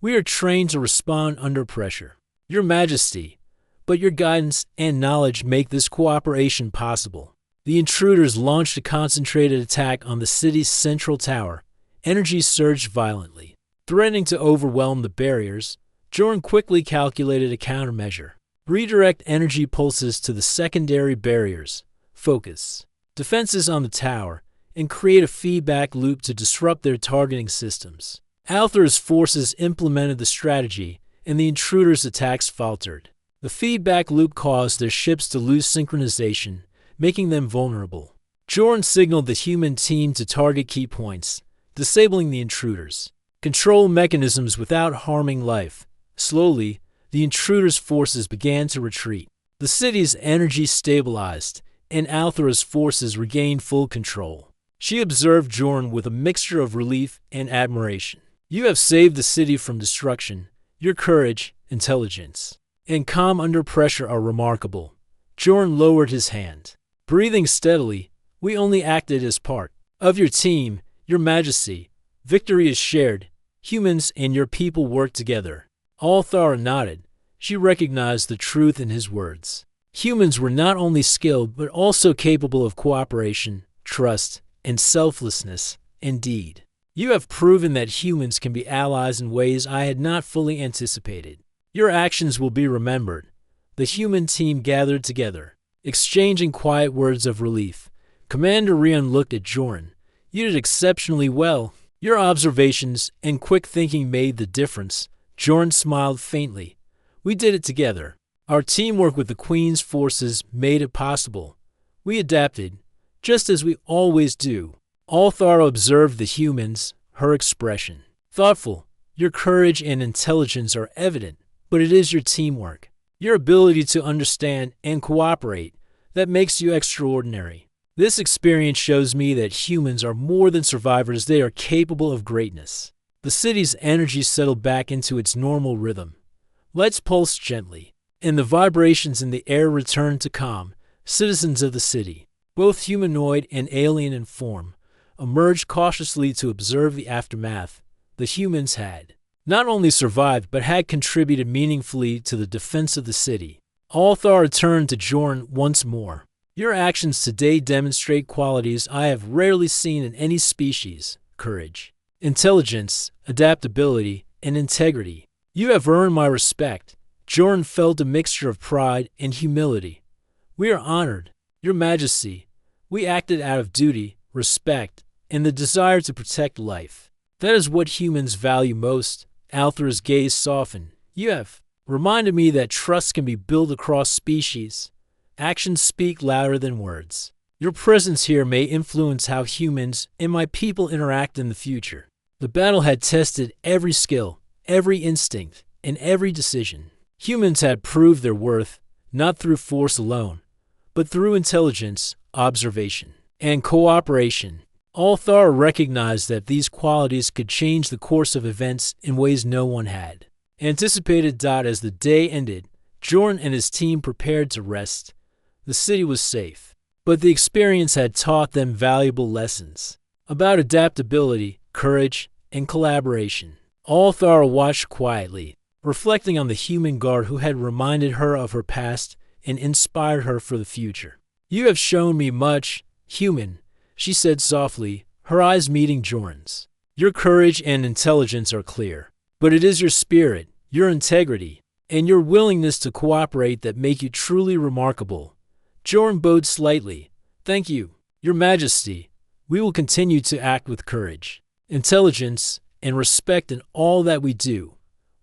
We are trained to respond under pressure. Your Majesty, but your guidance and knowledge make this cooperation possible. The intruders launched a concentrated attack on the city's central tower. Energy surged violently, threatening to overwhelm the barriers. Jorn quickly calculated a countermeasure. Redirect energy pulses to the secondary barriers. Focus defenses on the tower, and create a feedback loop to disrupt their targeting systems. Althor's forces implemented the strategy, and the intruders' attacks faltered. The feedback loop caused their ships to lose synchronization, making them vulnerable. Jorn signaled the human team to target key points, disabling the intruders. Control mechanisms without harming life. Slowly, the intruders' forces began to retreat. The city's energy stabilized, and Althor's forces regained full control. She observed Jorn with a mixture of relief and admiration. You have saved the city from destruction. Your courage, intelligence, and calm under pressure are remarkable. Jorn lowered his hand. Breathing steadily, we only acted as part of your team, Your Majesty. Victory is shared. Humans and your people work together. Althor nodded. She recognized the truth in his words. Humans were not only skilled, but also capable of cooperation, trust, and selflessness. Indeed, you have proven that humans can be allies in ways I had not fully anticipated. Your actions will be remembered. The human team gathered together, exchanging quiet words of relief. Commander Rion looked at Jorn. You did exceptionally well. Your observations and quick thinking made the difference. Jorn smiled faintly. We did it together. Our teamwork with the Queen's forces made it possible. We adapted, just as we always do. Althor observed the humans, her expression. Thoughtful, your courage and intelligence are evident, but it is your teamwork, your ability to understand and cooperate, that makes you extraordinary. This experience shows me that humans are more than survivors, they are capable of greatness. The city's energy settled back into its normal rhythm. Lights pulsed gently, and the vibrations in the air returned to calm. Citizens of the city, both humanoid and alien in form, emerged cautiously to observe the aftermath. The humans had not only survived but had contributed meaningfully to the defense of the city. Althor turned to Jorn once more. Your actions today demonstrate qualities I have rarely seen in any species: courage, intelligence, adaptability, and integrity. You have earned my respect. Jorn felt a mixture of pride and humility. We are honored, Your Majesty. We acted out of duty, respect, and the desire to protect life. That is what humans value most. Althor's gaze softened. You have reminded me that trust can be built across species. Actions speak louder than words. Your presence here may influence how humans and my people interact in the future. The battle had tested every skill, every instinct, and every decision. Humans had proved their worth, not through force alone, but through intelligence, observation, and cooperation. Althar recognized that these qualities could change the course of events in ways no one had anticipated. As the day ended, Jorn and his team prepared to rest. The city was safe, but the experience had taught them valuable lessons about adaptability, courage, and collaboration. Althar watched quietly, reflecting on the human guard who had reminded her of her past and inspired her for the future. "You have shown me much, human," she said softly, her eyes meeting Jorn's. "Your courage and intelligence are clear, but it is your spirit, your integrity, and your willingness to cooperate that make you truly remarkable." Jorn bowed slightly. "Thank you, Your Majesty. We will continue to act with courage, intelligence, and respect in all that we do."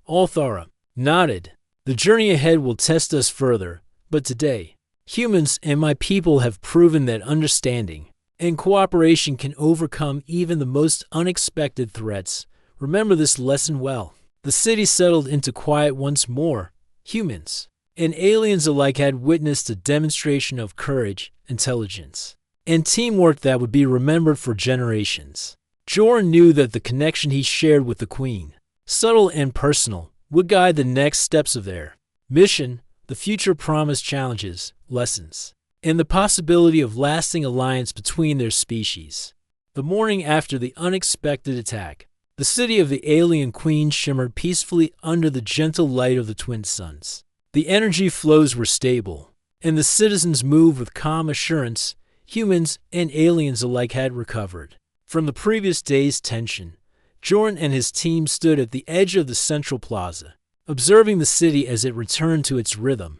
Althara nodded. "The journey ahead will test us further, but today, humans and my people have proven that understanding and cooperation can overcome even the most unexpected threats. Remember this lesson well." The city settled into quiet once more. Humans and aliens alike had witnessed a demonstration of courage, intelligence, and teamwork that would be remembered for generations. Jorn knew that the connection he shared with the Queen, subtle and personal, would guide the next steps of their mission. The future promised challenges, lessons, and the possibility of lasting alliance between their species. The morning after the unexpected attack, the city of the alien queen shimmered peacefully under the gentle light of the twin suns. The energy flows were stable, and the citizens moved with calm assurance. Humans and aliens alike had recovered from the previous day's tension. Jorn and his team stood at the edge of the central plaza, observing the city as it returned to its rhythm.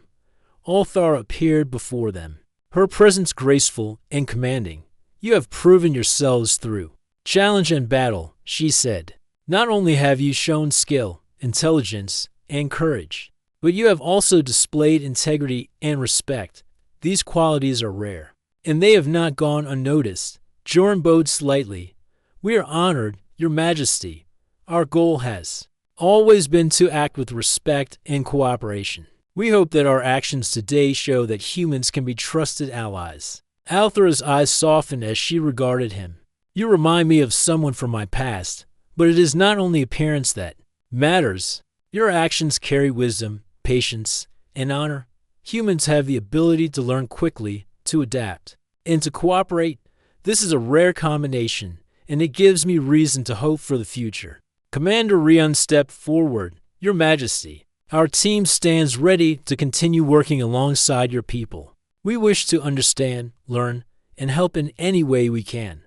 Althar appeared before them, her presence graceful and commanding. "You have proven yourselves through challenge and battle," she said. "Not only have you shown skill, intelligence, and courage, but you have also displayed integrity and respect. These qualities are rare, and they have not gone unnoticed." Jorn bowed slightly. "We are honored, Your Majesty. Our goal has always been to act with respect and cooperation. We hope that our actions today show that humans can be trusted allies." Althara's eyes softened as she regarded him. "You remind me of someone from my past, but it is not only appearance that matters. Your actions carry wisdom, patience, and honor. Humans have the ability to learn quickly, to adapt, and to cooperate. This is a rare combination, and it gives me reason to hope for the future." Commander Rion stepped forward. "Your Majesty, our team stands ready to continue working alongside your people. We wish to understand, learn, and help in any way we can."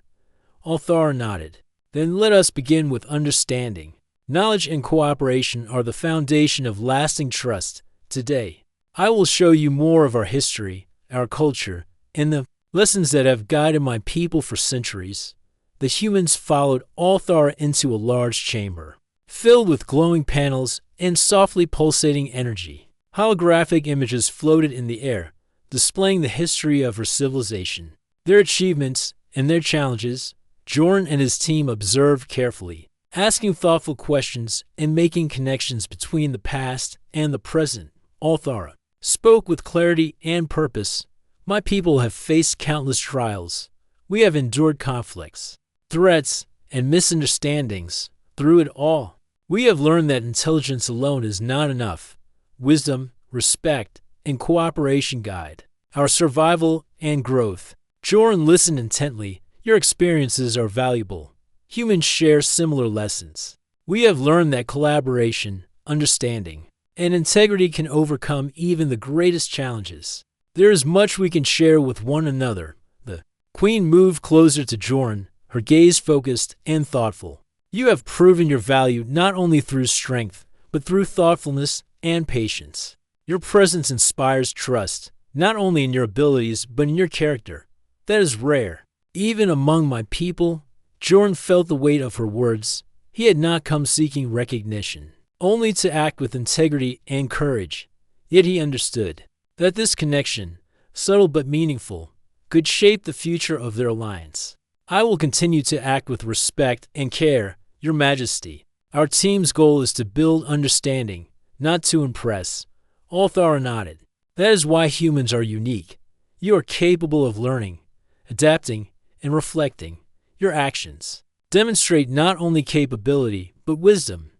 Althar nodded. "Then let us begin with understanding. Knowledge and cooperation are the foundation of lasting trust. Today, I will show you more of our history, our culture, and the lessons that have guided my people for centuries." The humans followed Althar into a large chamber, filled with glowing panels and softly pulsating energy. Holographic images floated in the air, displaying the history of her civilization, their achievements, and their challenges. Jorn and his team observed carefully, asking thoughtful questions and making connections between the past and the present. Althara spoke with clarity and purpose. "My people have faced countless trials. We have endured conflicts, threats, and misunderstandings. Through it all, we have learned that intelligence alone is not enough. Wisdom, respect, and cooperation guide our survival and growth." Jorn listened intently. "Your experiences are valuable. Humans share similar lessons. We have learned that collaboration, understanding, and integrity can overcome even the greatest challenges. There is much we can share with one another." The Queen moved closer to Jorn, her gaze focused and thoughtful. "You have proven your value not only through strength, but through thoughtfulness and patience. Your presence inspires trust, not only in your abilities, but in your character. That is rare, even among my people." Jorn felt the weight of her words. He had not come seeking recognition, only to act with integrity and courage. Yet he understood that this connection, subtle but meaningful, could shape the future of their alliance. "I will continue to act with respect and care, Your Majesty. Our team's goal is to build understanding, not to impress." Althar nodded. "That is why humans are unique. You are capable of learning, adapting, and reflecting. your actions demonstrate not only capability, but wisdom.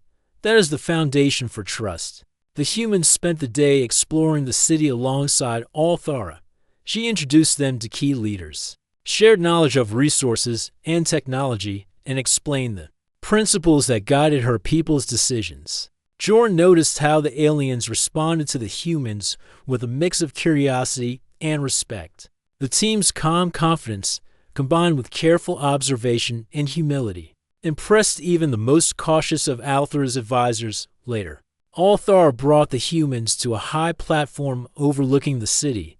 That is the foundation for trust. The humans spent the day exploring the city alongside Althara. She introduced them to key leaders, shared knowledge of resources and technology, and explained the principles that guided her people's decisions. Jorn noticed how the aliens responded to the humans with a mix of curiosity and respect. The team's calm confidence, combined with careful observation and humility, impressed even the most cautious of Althara's advisors. Later, Althara brought the humans to a high platform overlooking the city.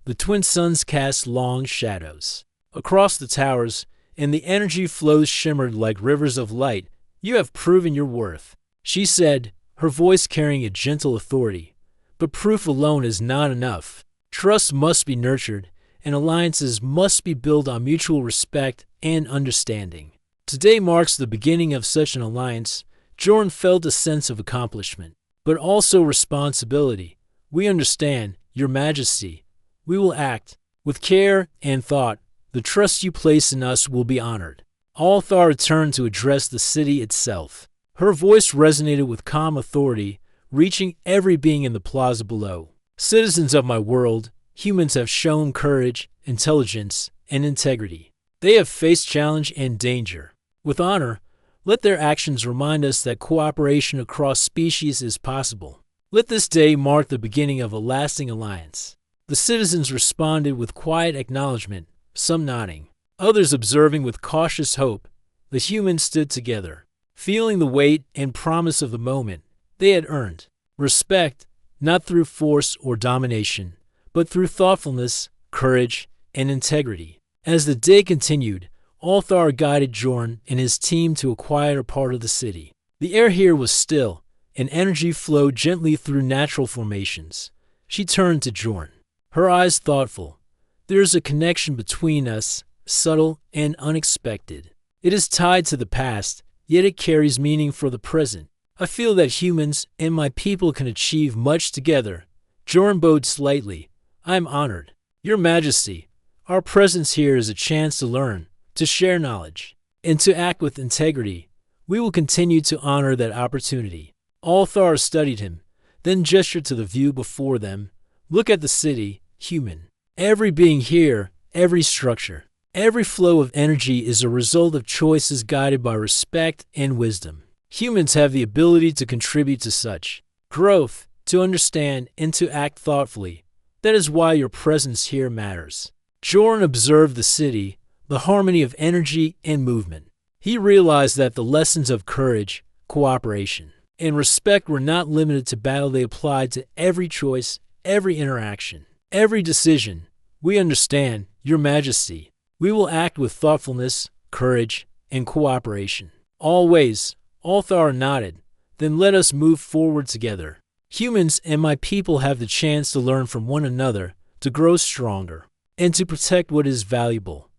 The twin suns cast long shadows across the towers, and the energy flows shimmered like rivers of light. "You have proven your worth," she said, her voice carrying a gentle authority. "But proof alone is not enough. Trust must be nurtured, and alliances must be built on mutual respect and understanding." Today marks the beginning of such an alliance. Jorn felt a sense of accomplishment, but also responsibility. "We understand, Your Majesty. We will act with care and thought. The trust you place in us will be honored." Althara turned to address the city itself. Her voice resonated with calm authority, reaching every being in the plaza below. "Citizens of my world, humans have shown courage, intelligence, and integrity. They have faced challenge and danger. With honor, let their actions remind us that cooperation across species is possible. Let this day mark the beginning of a lasting alliance." The citizens responded with quiet acknowledgement, some nodding, others observing with cautious hope. The humans stood together, feeling the weight and promise of the moment. They had earned respect, not through force or domination, but through thoughtfulness, courage, and integrity. As the day continued, Althar guided Jorn and his team to a quieter part of the city. The air here was still, and energy flowed gently through natural formations. She turned to Jorn, her eyes thoughtful. "There is a connection between us, subtle and unexpected. It is tied to the past, yet it carries meaning for the present. I feel that humans and my people can achieve much together." Jorn bowed slightly. "I am honored. Your Majesty, our presence here is a chance to learn, to share knowledge, and to act with integrity. We will continue to honor that opportunity." Althar studied him, then gestured to the view before them. "Look at the city, human. Every being here, every structure, every flow of energy is a result of choices guided by respect and wisdom. Humans have the ability to contribute to such growth, to understand, and to act thoughtfully. That is why your presence here matters." Jorn observed the city, the harmony of energy and movement. He realized that the lessons of courage, cooperation, and respect were not limited to battle. They applied to every choice, every interaction, every decision. "We understand, Your Majesty. We will act with thoughtfulness, courage, and cooperation." "Always," Althar nodded. "Then let us move forward together. Humans and my people have the chance to learn from one another, to grow stronger, and to protect what is valuable.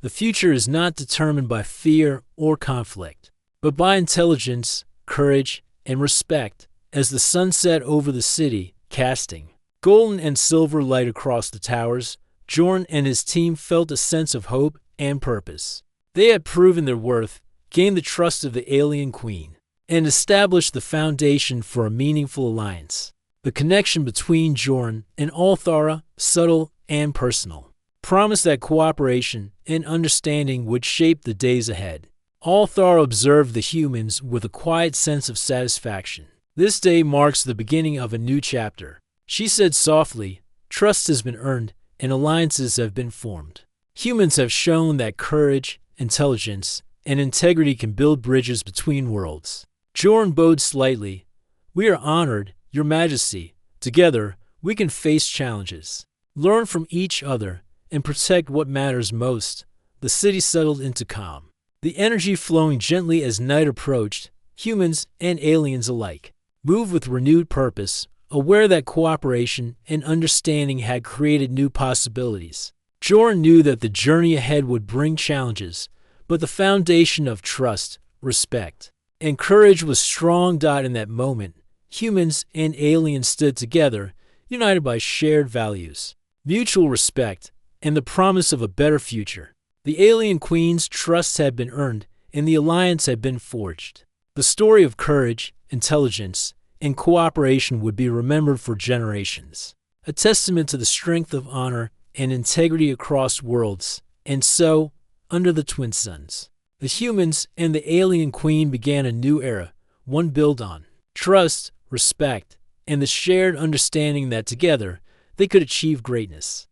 The future is not determined by fear or conflict, but by intelligence, courage, and respect." As the sun set over the city, casting golden and silver light across the towers, Jorn and his team felt a sense of hope and purpose. They had proven their worth, gained the trust of the alien queen, and established the foundation for a meaningful alliance. The connection between Jorn and Althara, subtle and personal, promised that cooperation and understanding would shape the days ahead. Althar observed the humans with a quiet sense of satisfaction. "This day marks the beginning of a new chapter," she said softly. "Trust has been earned, and alliances have been formed. Humans have shown that courage, intelligence, and integrity can build bridges between worlds." Jorn bowed slightly. "We are honored, Your Majesty. Together, we can face challenges, learn from each other, and protect what matters most." The city settled into calm, the energy flowing gently as night approached. Humans and aliens alike moved with renewed purpose, aware that cooperation and understanding had created new possibilities. Jorn knew that the journey ahead would bring challenges, but the foundation of trust, respect, and courage was strong. In that moment, humans and aliens stood together, united by shared values, mutual respect, and the promise of a better future. The alien queen's trust had been earned, and the alliance had been forged. The story of courage, intelligence, and cooperation would be remembered for generations, a testament to the strength of honor and integrity across worlds. And so, under the twin suns, the humans and the alien queen began a new era, one built on trust, respect, and the shared understanding that together they could achieve greatness.